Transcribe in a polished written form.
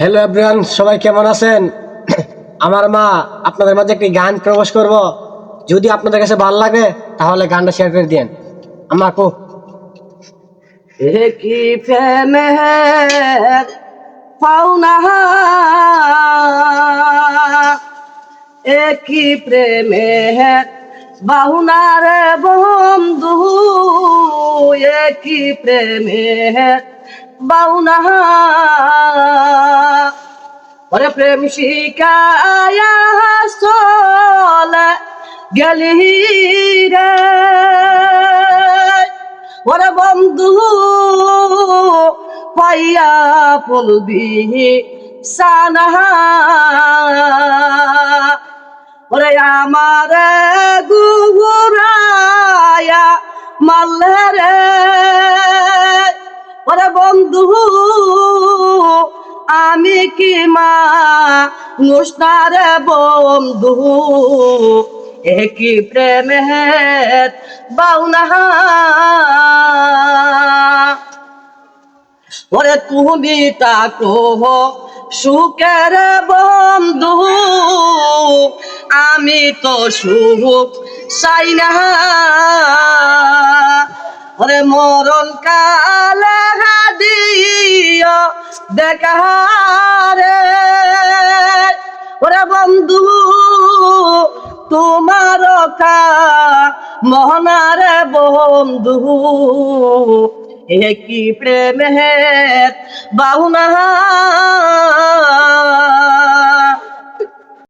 Hello everyone, সবাই কেমন আছেন? আমার মা আপনাদের মাঝে একটি গান প্রবেশ করব। যদি আপনাদের কাছে ভালো লাগে তাহলে গানটা শেয়ার করে দিন। আমার কো কি প্রেমের পাওনা, একই প্রেমের বাহুনা রে বন্ধু, একই প্রেমের বাহুনা। ওরে প্রেম শিকায়া চলে গেলি রে, ওরে বন্ধু পাইয়া বলবি সানা। ওরে আমার গুহুরায়া মাল্লে রে, ওরে বন্ধু আমি কি মা নুসনারে বন্ধু, একই প্রেমের বাউনা। ওরে তুমি তাকো সুখের বন্ধু, আমি তো সুখ চাই না। ওরে মরণ কালে দিও দেখারে, ওরে বন্ধু তোমার মহনারে বন্ধু, একই প্রেমের বাহুনা।